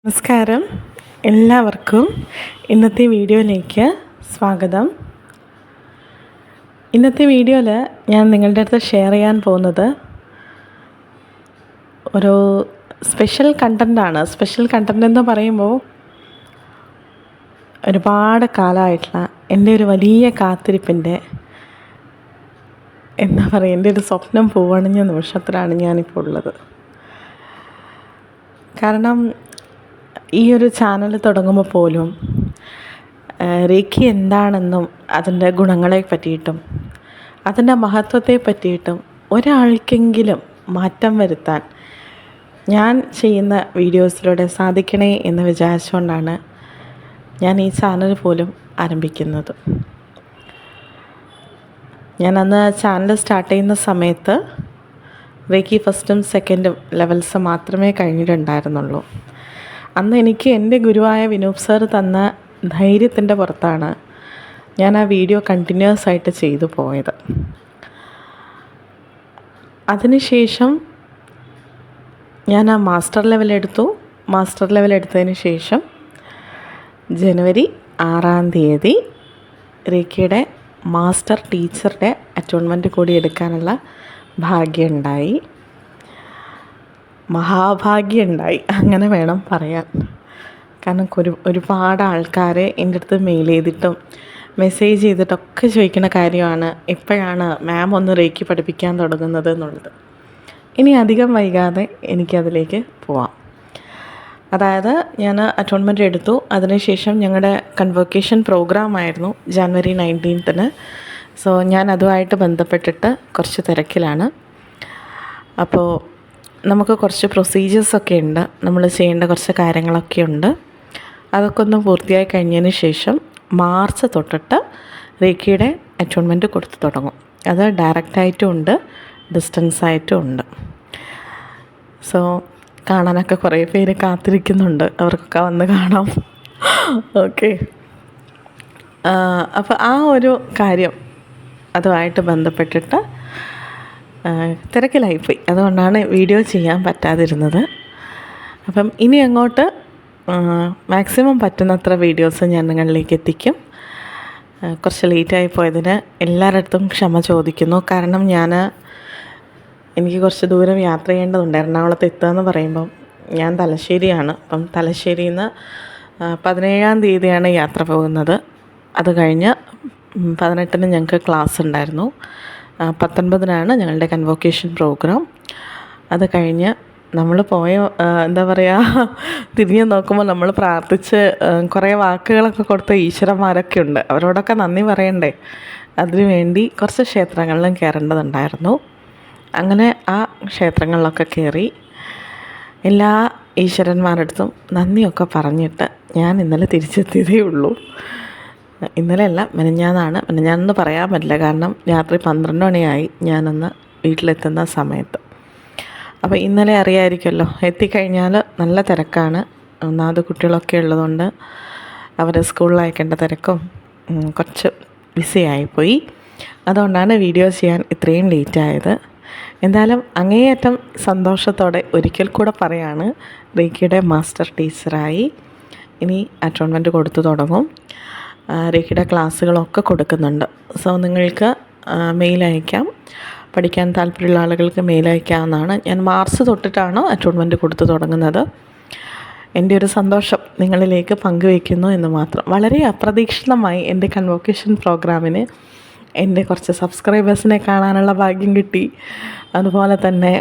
നമസ്കാരം, എല്ലാവർക്കും ഇന്നത്തെ വീഡിയോയിലേക്ക് സ്വാഗതം. ഇന്നത്തെ വീഡിയോയിൽ ഞാൻ നിങ്ങളുടെ അടുത്ത് ഷെയർ ചെയ്യാൻ പോകുന്നത് ഒരു സ്പെഷ്യൽ കണ്ടൻ്റാണ്. സ്പെഷ്യൽ കണ്ടൻ്റ് എന്ന് പറയുമ്പോൾ ഒരുപാട് കാലമായിട്ടുള്ള എൻ്റെ ഒരു വലിയ കാത്തിരിപ്പിൻ്റെ എൻ്റെ ഒരു സ്വപ്നം പൂവണിഞ്ഞ നിമിഷത്തിലാണ് ഞാനിപ്പോൾ ഉള്ളത്. കാരണം ഈ ഒരു ചാനൽ തുടങ്ങുമ്പോൾ പോലും റേക്കി എന്താണെന്നും അതിൻ്റെ ഗുണങ്ങളെ പറ്റിയിട്ടും അതിൻ്റെ മഹത്വത്തെ പറ്റിയിട്ടും ഒരാൾക്കെങ്കിലും മാറ്റം വരുത്താൻ ഞാൻ ചെയ്യുന്ന വീഡിയോസിലൂടെ സാധിക്കണേ എന്ന് വിചാരിച്ചുകൊണ്ടാണ് ഞാൻ ഈ ചാനൽ പോലും ആരംഭിക്കുന്നത്. ഞാൻ അന്ന് ചാനൽ സ്റ്റാർട്ട് ചെയ്യുന്ന സമയത്ത് റേക്കി ഫസ്റ്റും സെക്കൻഡും ലെവൽസ് മാത്രമേ കഴിഞ്ഞിട്ടുണ്ടായിരുന്നുള്ളൂ. അന്ന് എനിക്ക് എൻ്റെ ഗുരുവായ വിനൂപ് സാർ തന്ന ധൈര്യത്തിൻ്റെ പുറത്താണ് ഞാൻ ആ വീഡിയോ കണ്ടിന്യൂസ് ആയിട്ട് ചെയ്തു പോയത്. അതിനുശേഷം ഞാൻ ആ മാസ്റ്റർ ലെവൽ എടുത്തതിന് ശേഷം ജനുവരി 6-ാം തീയതി റേക്കിയുടെ മാസ്റ്റർ ടീച്ചറുടെ അറ്റോൺമെൻറ്റ് കൂടി എടുക്കാനുള്ള ഭാഗ്യമുണ്ടായി. മഹാഭാഗ്യമുണ്ടായി അങ്ങനെ വേണം പറയാൻ. കാരണം ഒരുപാട് ആൾക്കാർ എൻ്റെ അടുത്ത് മെയിൽ ചെയ്തിട്ടും മെസ്സേജ് ചെയ്തിട്ടൊക്കെ ചോദിക്കുന്ന കാര്യമാണ് എപ്പോഴാണ് മാം ഒന്ന് റേക്കി പഠിപ്പിക്കാൻ തുടങ്ങുന്നത് എന്നുള്ളത്. ഇനി അധികം വൈകാതെ എനിക്കതിലേക്ക് പോവാം. അതായത് ഞാൻ അറ്റോൺമെൻറ്റ് എടുത്തു. അതിനുശേഷം ഞങ്ങളുടെ കൺവൊക്കേഷൻ പ്രോഗ്രാമായിരുന്നു ജാനുവരി 19-ന്. സോ ഞാൻ അതുമായിട്ട് ബന്ധപ്പെട്ടിട്ട് കുറച്ച് തിരക്കിലാണ്. അപ്പോൾ നമുക്ക് കുറച്ച് പ്രൊസീജിയേഴ്സൊക്കെ ഉണ്ട്, നമ്മൾ ചെയ്യേണ്ട കുറച്ച് കാര്യങ്ങളൊക്കെ ഉണ്ട്. അതൊക്കെ ഒന്ന് പൂർത്തിയായി കഴിഞ്ഞതിന് ശേഷം മാർച്ച് തൊട്ടിട്ട് റേക്കിയുടെ അറ്റോൺമെൻറ്റ് കൊടുത്തു തുടങ്ങും. അത് ഡയറക്റ്റായിട്ടും ഉണ്ട്, ഡിസ്റ്റൻസ് ആയിട്ടും ഉണ്ട്. സോ കാണാനൊക്കെ കുറേ പേര് കാത്തിരിക്കുന്നുണ്ട്, അവർക്കൊക്കെ വന്ന് കാണാം. ഓക്കെ, അപ്പോൾ ആ ഒരു കാര്യം അതുമായിട്ട് ബന്ധപ്പെട്ടിട്ട് തിരക്കിലായിപ്പോയി. അതുകൊണ്ടാണ് വീഡിയോ ചെയ്യാൻ പറ്റാതിരുന്നത്. അപ്പം ഇനി അങ്ങോട്ട് മാക്സിമം പറ്റുന്നത്ര വീഡിയോസ് ഞാൻ നിങ്ങളിലേക്ക് എത്തിക്കും. കുറച്ച് ലേറ്റായി പോയതിന് എല്ലാവരുടെ അടുത്തും ക്ഷമ ചോദിക്കുന്നു. കാരണം എനിക്ക് കുറച്ച് ദൂരം യാത്ര ചെയ്യേണ്ടതുണ്ട്. എറണാകുളത്ത് എത്തുകയെന്ന് പറയുമ്പം ഞാൻ തലശ്ശേരിയാണ്. അപ്പം തലശ്ശേരിയിൽ നിന്ന് 17-ാം തീയതിയാണ് യാത്ര പോകുന്നത്. അത് കഴിഞ്ഞ് 18-ന് ഞങ്ങൾക്ക് ക്ലാസ് ഉണ്ടായിരുന്നു. 19-നാണ് ഞങ്ങളുടെ കൺവൊക്കേഷൻ പ്രോഗ്രാം. അത് കഴിഞ്ഞ് നമ്മൾ തിരിഞ്ഞ് നോക്കുമ്പോൾ നമ്മൾ പ്രാർത്ഥിച്ച് കുറേ വാക്കുകളൊക്കെ കൊടുത്ത ഈശ്വരന്മാരൊക്കെ ഉണ്ട്. അവരോടൊക്കെ നന്ദി പറയണ്ടേ. അതിനു വേണ്ടി കുറച്ച് ക്ഷേത്രങ്ങളിലും കയറേണ്ടതുണ്ടായിരുന്നു. അങ്ങനെ ആ ക്ഷേത്രങ്ങളിലൊക്കെ കയറി എല്ലാ ഈശ്വരന്മാരടുത്തും നന്ദിയൊക്കെ പറഞ്ഞിട്ട് ഞാൻ ഇന്നലെ തിരിച്ചെത്തിയതേ ഉള്ളൂ. ഇന്നലെയല്ല, മിനിഞ്ഞാന്നെന്ന് പറയാൻ പറ്റില്ല. കാരണം രാത്രി 12 മണിയായി ഞാനന്ന് വീട്ടിലെത്തുന്ന സമയത്ത്. അപ്പോൾ ഇന്നലെ അറിയാമായിരിക്കുമല്ലോ, എത്തിക്കഴിഞ്ഞാൽ നല്ല തിരക്കാണ്. ഒന്നാമത് കുട്ടികളൊക്കെ ഉള്ളതുകൊണ്ട് അവരെ സ്കൂളിൽ അയക്കേണ്ട തിരക്കും കുറച്ച് ബിസിയായിപ്പോയി. അതുകൊണ്ടാണ് വീഡിയോ ചെയ്യാൻ ഇത്രയും ലേറ്റായത്. എന്തായാലും അങ്ങേയറ്റം സന്തോഷത്തോടെ ഒരിക്കൽ കൂടെ പറയാണ്, റേക്കിയുടെ മാസ്റ്റർ ടീച്ചറായി. ഇനി അറ്റോൺമെൻറ്റ് കൊടുത്തു തുടങ്ങും. റേക്കിയുടെ ക്ലാസ്സുകളൊക്കെ കൊടുക്കുന്നുണ്ട്. സോ നിങ്ങൾക്ക് മെയിൽ അയക്കാം. പഠിക്കാൻ താല്പര്യമുള്ള ആളുകൾക്ക് മെയിൽ അയക്കാവുന്നതാണ്. ഞാൻ മാർച്ച് തൊട്ടിട്ടാണ് അറ്റോൺമെൻറ്റ് കൊടുത്തു തുടങ്ങുന്നത്. എൻ്റെ ഒരു സന്തോഷം നിങ്ങളിലേക്ക് പങ്കുവയ്ക്കുന്നു എന്ന് മാത്രം. വളരെ അപ്രതീക്ഷിതമായി എൻ്റെ കൺവൊക്കേഷൻ പ്രോഗ്രാമിന് എൻ്റെ കുറച്ച് സബ്സ്ക്രൈബേഴ്സിനെ കാണാനുള്ള ഭാഗ്യം കിട്ടി. അതുപോലെ തന്നെ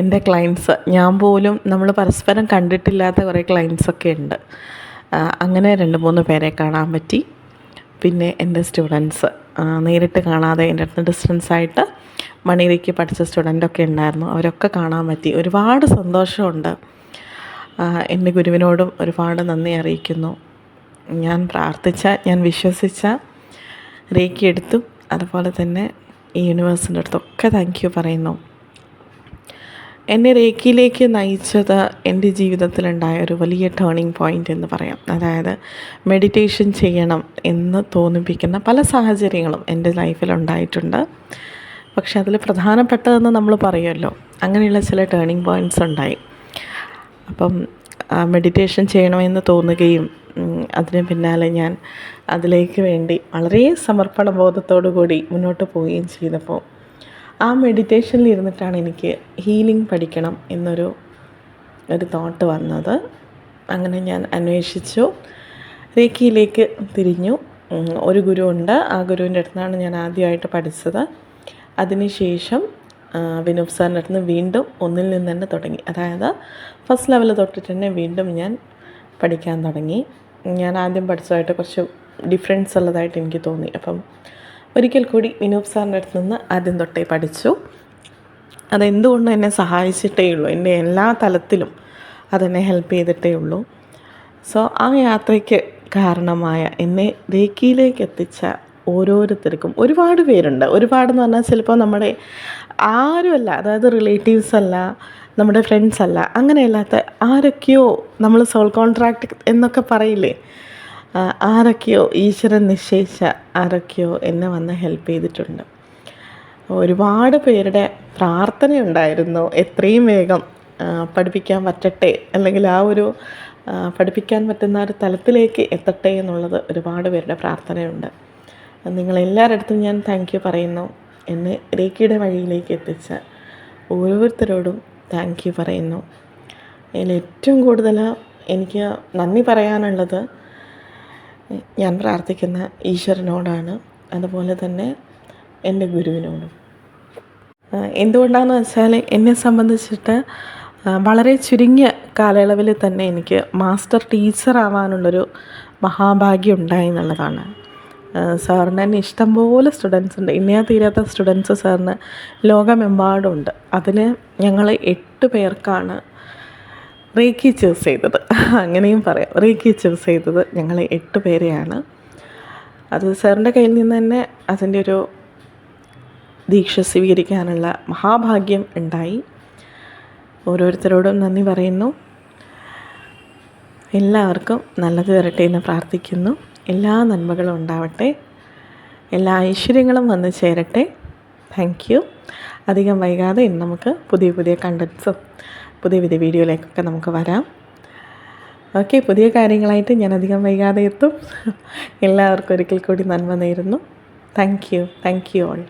എൻ്റെ ക്ലയൻസ്, ഞാൻ പോലും നമ്മൾ പരസ്പരം കണ്ടിട്ടില്ലാത്ത കുറേ ക്ലയൻസൊക്കെ ഉണ്ട്. അങ്ങനെ 2-3 പേരെ കാണാൻ പറ്റി. പിന്നെ എൻ്റെ സ്റ്റുഡൻസ് നേരിട്ട് കാണാതെ എൻ്റെ അടുത്ത് ഡിസ്റ്റൻസായിട്ട് മണിയിലേക്ക് പഠിച്ച സ്റ്റുഡൻ്റൊക്കെ ഉണ്ടായിരുന്നു. അവരൊക്കെ കാണാൻ പറ്റി. ഒരുപാട് സന്തോഷമുണ്ട്. എൻ്റെ ഗുരുവിനോടും ഒരുപാട് നന്ദി അറിയിക്കുന്നു. ഞാൻ ഞാൻ വിശ്വസിച്ച റേക്കി എടുത്തും അതുപോലെ തന്നെ ഈ യൂണിവേഴ്സിൻ്റെ അടുത്തൊക്കെ താങ്ക് യു പറയുന്നു. എന്നെ റേക്കിയിലേക്ക് നയിച്ചത് എൻ്റെ ജീവിതത്തിലുണ്ടായ ഒരു വലിയ ടേണിംഗ് പോയിൻ്റ് എന്ന് പറയാം. അതായത് മെഡിറ്റേഷൻ ചെയ്യണം എന്ന് തോന്നിപ്പിക്കുന്ന പല സാഹചര്യങ്ങളും എൻ്റെ ലൈഫിലുണ്ടായിട്ടുണ്ട്. പക്ഷെ അതിൽ പ്രധാനപ്പെട്ടതെന്ന് നമ്മൾ പറയുമല്ലോ, അങ്ങനെയുള്ള ചില ടേണിംഗ് പോയിൻറ്റ്സ് ഉണ്ടായി. അപ്പം മെഡിറ്റേഷൻ ചെയ്യണമെന്ന് തോന്നുകയും അതിന് പിന്നാലെ ഞാൻ അതിലേക്ക് വേണ്ടി വളരെ സമർപ്പണ ബോധത്തോടു കൂടി മുന്നോട്ട് പോവുകയും ചെയ്തപ്പോൾ ആ മെഡിറ്റേഷനിൽ ഇരുന്നിട്ടാണ് എനിക്ക് ഹീലിംഗ് പഠിക്കണം എന്നൊരു തോട്ട് വന്നത്. അങ്ങനെ ഞാൻ അന്വേഷിച്ചു, റേക്കിയിലേക്ക് തിരിഞ്ഞു. ഒരു ഗുരു ഉണ്ട്, ആ ഗുരുവിൻ്റെ അടുത്താണ് ഞാൻ ആദ്യമായിട്ട് പഠിച്ചത്. അതിനുശേഷം വിനൂപ് സാറിൻ്റെ അടുത്ത് നിന്ന് വീണ്ടും ഒന്നിൽ നിന്ന് തന്നെ തുടങ്ങി. അതായത് ഫസ്റ്റ് ലെവൽ തൊട്ടിട്ട് തന്നെ വീണ്ടും ഞാൻ പഠിക്കാൻ തുടങ്ങി. ഞാൻ ആദ്യം പഠിച്ചതായിട്ട് കുറച്ച് ഡിഫറൻസ് ഉള്ളതായിട്ട് എനിക്ക് തോന്നി. അപ്പം ഒരിക്കൽ കൂടി വിനൂപ് സാറിൻ്റെ അടുത്ത് നിന്ന് ആദ്യം തൊട്ടേ പഠിച്ചു. അതെന്തുകൊണ്ടും എന്നെ സഹായിച്ചിട്ടേ ഉള്ളൂ, എൻ്റെ എല്ലാ തലത്തിലും അതെന്നെ ഹെൽപ്പ് ചെയ്തിട്ടേ ഉള്ളൂ. സോ ആ യാത്രയ്ക്ക് കാരണമായ എന്നെ റേക്കിയിലേക്ക് എത്തിച്ച ഓരോരുത്തർക്കും ഒരുപാട് പേരുണ്ട്. ഒരുപാടെന്ന് പറഞ്ഞാൽ ചിലപ്പോൾ നമ്മുടെ ആരുമല്ല, അതായത് റിലേറ്റീവ്സ് അല്ല, നമ്മുടെ ഫ്രണ്ട്സ് അല്ല, അങ്ങനെയല്ലാത്ത ആരൊക്കെയോ, നമ്മൾ സോൾ കോൺട്രാക്റ്റ് എന്നൊക്കെ പറയില്ലേ, ആരൊക്കെയോ ഈശ്വരൻ നിശ്ചയിച്ച ആരൊക്കെയോ എന്നെ വന്ന് ഹെൽപ്പ് ചെയ്തിട്ടുണ്ട്. ഒരുപാട് പേരുടെ പ്രാർത്ഥനയുണ്ടായിരുന്നു എത്രയും വേഗം പഠിപ്പിക്കാൻ പറ്റട്ടെ, അല്ലെങ്കിൽ ആ ഒരു പഠിപ്പിക്കാൻ പറ്റുന്ന ഒരു തലത്തിലേക്ക് എത്തട്ടെ എന്നുള്ളത് ഒരുപാട് പേരുടെ പ്രാർത്ഥനയുണ്ട്. നിങ്ങളെല്ലാവരുടെ അടുത്തും ഞാൻ താങ്ക് യു പറയുന്നു. എന്നെ റേക്കിയുടെ വഴിയിലേക്ക് എത്തിച്ച ഓരോരുത്തരോടും താങ്ക് യു പറയുന്നു. അതിൽ ഏറ്റവും കൂടുതൽ എനിക്ക് നന്ദി പറയാനുള്ളത് ഞാൻ പ്രാർത്ഥിക്കുന്ന ഈശ്വരനോടാണ്, അതുപോലെ തന്നെ എൻ്റെ ഗുരുവിനോടും. എന്തുകൊണ്ടാണെന്ന് വെച്ചാൽ എന്നെ സംബന്ധിച്ചിട്ട് വളരെ ചുരുങ്ങിയ കാലയളവിൽ തന്നെ എനിക്ക് മാസ്റ്റർ ടീച്ചർ ആവാനുള്ളൊരു മഹാഭാഗ്യം ഉണ്ടായി എന്നുള്ളതാണ്. സാറിന് തന്നെ ഇഷ്ടംപോലെ സ്റ്റുഡൻസ് ഉണ്ട്, ഇന്നയാ തീരാത്ത സ്റ്റുഡൻസ് സാറിന് ലോകമെമ്പാടുമുണ്ട്. അതിൽ ഞങ്ങൾ 8 പേർക്കാണ് റേക്കി ചൂസ് ചെയ്തത്, അങ്ങനെയും പറയാം. റേക്കി ചൂസ് ചെയ്തത് ഞങ്ങൾ 8 പേരെയാണ്. അത് സാറിൻ്റെ കയ്യിൽ നിന്ന് തന്നെ അതിൻ്റെ ഒരു ദീക്ഷ സ്വീകരിക്കാനുള്ള മഹാഭാഗ്യം ഉണ്ടായി. ഓരോരുത്തരോടും നന്ദി പറയുന്നു. എല്ലാവർക്കും നല്ലത് വരട്ടെ എന്ന് പ്രാർത്ഥിക്കുന്നു. എല്ലാ നന്മകളും ഉണ്ടാവട്ടെ, എല്ലാ ഐശ്വര്യങ്ങളും വന്നു ചേരട്ടെ. Thank you. അധികം വൈകാതെ ഇന്ന് നമുക്ക് പുതിയ പുതിയ കണ്ടൻസും പുതിയ പുതിയ വീഡിയോയിലേക്കൊക്കെ നമുക്ക് വരാം. ഓക്കെ, പുതിയ കാര്യങ്ങളായിട്ട് ഞാൻ അധികം വൈകാതെ എത്തും. എല്ലാവർക്കും ഒരിക്കൽ കൂടി നന്മ നേരുന്നു. Thank you all.